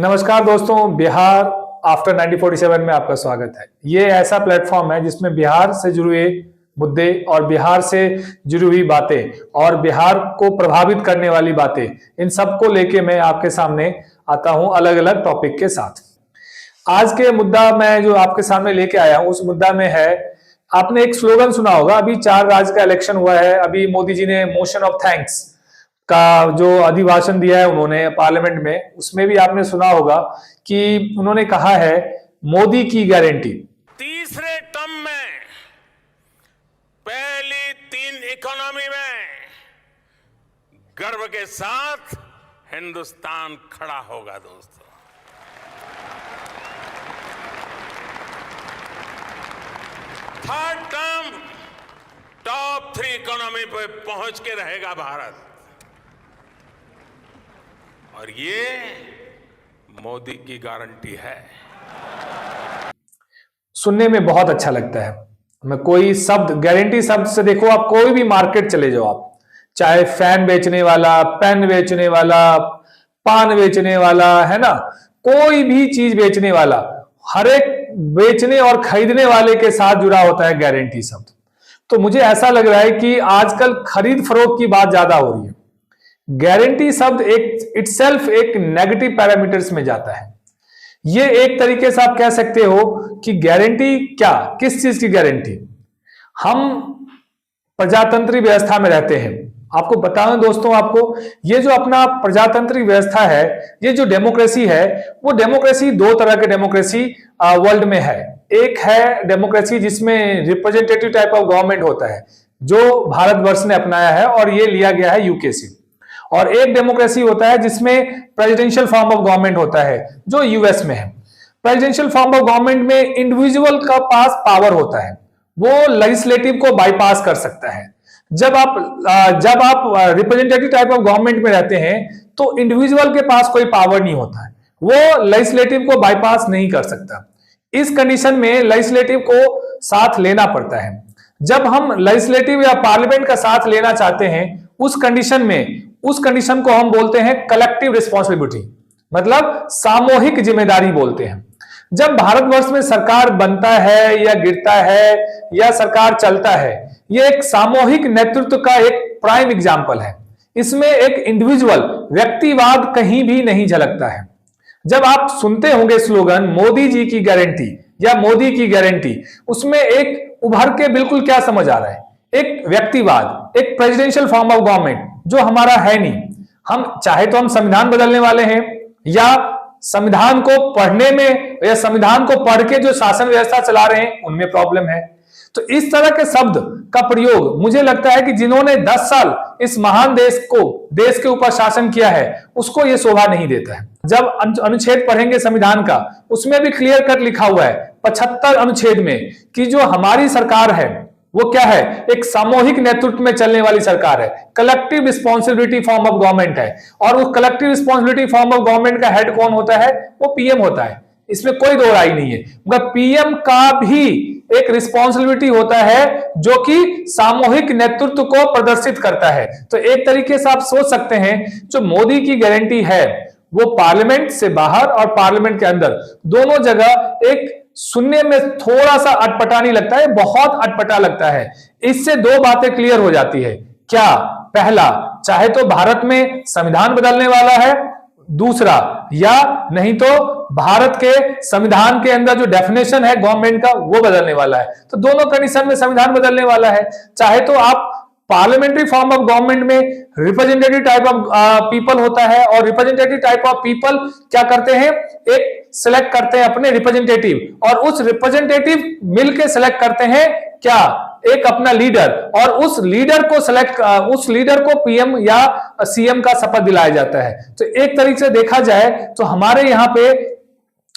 नमस्कार दोस्तों, बिहार आफ्टर 1947 में आपका स्वागत है। ये ऐसा प्लेटफॉर्म है जिसमें बिहार से जुड़े मुद्दे और बिहार से जुड़ी हुई बातें और बिहार को प्रभावित करने वाली बातें, इन सबको लेके मैं आपके सामने आता हूं अलग अलग टॉपिक के साथ। आज के मुद्दा मैं जो आपके सामने लेके आया हूं उस मुद्दा में है, आपने एक स्लोगन सुना होगा, अभी 4 राज्य का इलेक्शन हुआ है, अभी मोदी जी ने मोशन ऑफ थैंक्स का जो अभिभाषण दिया है उन्होंने पार्लियामेंट में, उसमें भी आपने सुना होगा कि उन्होंने कहा है मोदी की गारंटी। तीसरे टर्म में पहली 3 इकोनॉमी में गर्व के साथ हिंदुस्तान खड़ा होगा दोस्तों। थर्ड टर्म टॉप 3 इकोनॉमी पे पहुंच के रहेगा भारत, और ये मोदी की गारंटी है। सुनने में बहुत अच्छा लगता है। मैं कोई शब्द, गारंटी शब्द से देखो, आप कोई भी मार्केट चले जाओ, आप चाहे फैन बेचने वाला, पेन बेचने वाला, पान बेचने वाला, है ना, कोई भी चीज बेचने वाला, हर एक बेचने और खरीदने वाले के साथ जुड़ा होता है गारंटी शब्द। तो मुझे ऐसा लग रहा है कि आजकल खरीद फरोख्त की बात ज्यादा हो रही है। गारंटी शब्द एक इटसेल्फ एक नेगेटिव पैरामीटर्स में जाता है। ये एक तरीके से आप कह सकते हो कि गारंटी क्या, किस चीज की गारंटी? हम प्रजातांत्रिक व्यवस्था में रहते हैं। आपको बताऊं दोस्तों, आपको ये जो अपना प्रजातांत्रिक व्यवस्था है, ये जो डेमोक्रेसी है, वो डेमोक्रेसी 2 तरह के डेमोक्रेसी वर्ल्ड में है। एक है डेमोक्रेसी जिसमें रिप्रेजेंटेटिव टाइप ऑफ गवर्नमेंट होता है, जो भारतवर्ष ने अपनाया है और ये लिया गया है यूके से। और एक डेमोक्रेसी होता है जिसमें प्रेसिडेंशियल फॉर्म ऑफ गवर्नमेंट होता है, जो यूएस में है। प्रेसिडेंशियल फॉर्म ऑफ गवर्नमेंट में इंडिविजुअल का पास पावर होता है, वो लेजिस्लेटिव को बाईपास कर सकता है। जब आप रिप्रेजेंटेटिव टाइप ऑफ गवर्नमेंट में रहते हैं तो इंडिविजुअल के पास कोई पावर नहीं होता है, वो लेजिस्लेटिव को बाईपास नहीं कर सकता। इस कंडीशन में लेजिस्लेटिव को साथ लेना पड़ता है। जब हम लेजिस्लेटिव या पार्लियामेंट का साथ लेना चाहते हैं, उस कंडीशन को हम बोलते हैं कलेक्टिव रिस्पॉन्सिबिलिटी, मतलब सामूहिक जिम्मेदारी बोलते हैं। जब भारतवर्ष में सरकार बनता है या गिरता है या सरकार चलता है, यह एक सामूहिक नेतृत्व का एक प्राइम एग्जाम्पल है। इसमें एक इंडिविजुअल व्यक्तिवाद कहीं भी नहीं झलकता है। जब आप सुनते होंगे स्लोगन मोदी जी की गारंटी या मोदी की गारंटी, उसमें एक उभर के बिल्कुल क्या समझ आ रहा है? एक व्यक्तिवाद, एक प्रेसिडेंशियल फॉर्म ऑफ गवर्नमेंट जो हमारा है नहीं। हम चाहे तो हम संविधान बदलने वाले हैं, या संविधान को पढ़ने में या संविधान को पढ़ के जो शासन व्यवस्था चला रहे हैं उनमें प्रॉब्लम है। तो इस तरह के शब्द का प्रयोग मुझे लगता है कि जिन्होंने 10 साल इस महान देश के ऊपर शासन किया है, उसको यह शोभा नहीं देता है। जब अनुच्छेद पढ़ेंगे संविधान का, उसमें भी क्लियर कट लिखा हुआ है 75 अनुच्छेद में कि जो हमारी सरकार है वो क्या है? एक सामूहिक नेतृत्व में चलने वाली सरकार है, collective responsibility form of government है। और उस collective responsibility form of government का हेड कौन होता है? वो पीएम होता है, इसमें कोई दो राय नहीं है। मगर पीएम का भी एक रिस्पॉन्सिबिलिटी होता है जो कि सामूहिक नेतृत्व को प्रदर्शित करता है। तो एक तरीके से आप सोच सकते हैं जो मोदी की गारंटी है वो पार्लियामेंट से बाहर और पार्लियामेंट के अंदर दोनों जगह एक सुनने में थोड़ा सा अटपटा लगता है, बहुत अटपटा लगता है। इससे 2 बातें क्लियर हो जाती है। क्या? पहला, चाहे तो भारत में संविधान बदलने वाला है, दूसरा, या नहीं तो भारत के संविधान के अंदर जो डेफिनेशन है गवर्नमेंट का वो बदलने वाला है। तो दोनों कंडीशन में संविधान बदलने वाला है। चाहे तो आप पार्लियामेंट्री फॉर्म ऑफ गवर्नमेंट में रिप्रेजेंटेटिव टाइप ऑफ पीपल होता है, और रिप्रेजेंटेटिव टाइप ऑफ पीपल क्या करते हैं? एक सिलेक्ट करते हैं अपने रिप्रेजेंटेटिव, और उस रिप्रेजेंटेटिव मिलकर सिलेक्ट करते हैं क्या? एक अपना लीडर, और उस लीडर को पीएम या सीएम का शपथ दिलाया जाता है। तो एक तरीके से देखा जाए तो हमारे यहाँ पे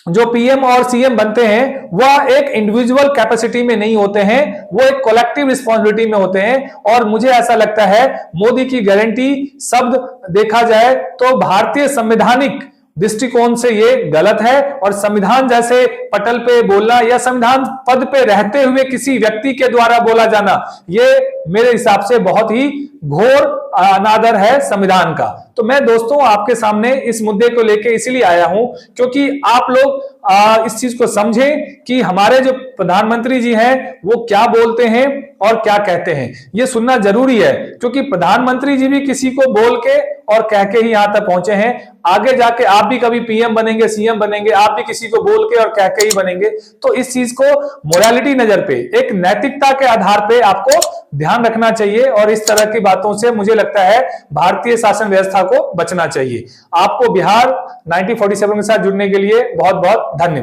जो पीएम और सीएम बनते हैं वह एक इंडिविजुअल कैपेसिटी में नहीं होते हैं, वो एक कलेक्टिव रिस्पॉन्सिबिलिटी में होते हैं। और मुझे ऐसा लगता है मोदी की गारंटी शब्द देखा जाए तो भारतीय संवैधानिक दृष्टिकोण से ये गलत है और संविधान जैसे पटल पे बोलना या संविधान पद पे रहते हुए किसी व्यक्ति के द्वारा बोला जाना, ये मेरे हिसाब से बहुत ही घोर अनादर है संविधान का। तो मैं दोस्तों आपके सामने इस मुद्दे को लेके इसलिए आया हूं क्योंकि आप लोग इस चीज को समझें कि हमारे जो प्रधानमंत्री जी हैं वो क्या बोलते हैं और क्या कहते हैं। ये सुनना जरूरी है क्योंकि प्रधानमंत्री जी भी किसी को बोल के और कह के ही यहां तक पहुंचे हैं। आगे जाके आप भी कभी पीएम बनेंगे, सीएम बनेंगे, आप भी किसी को बोल के और कह के ही बनेंगे। तो इस चीज को मोरालिटी नजर पे, एक नैतिकता के आधार पे आपको ध्यान रखना चाहिए और इस तरह की बातों से मुझे लगता है भारतीय शासन व्यवस्था को बचना चाहिए। आपको बिहार 1947 के साथ जुड़ने के लिए बहुत बहुत धन्यवाद।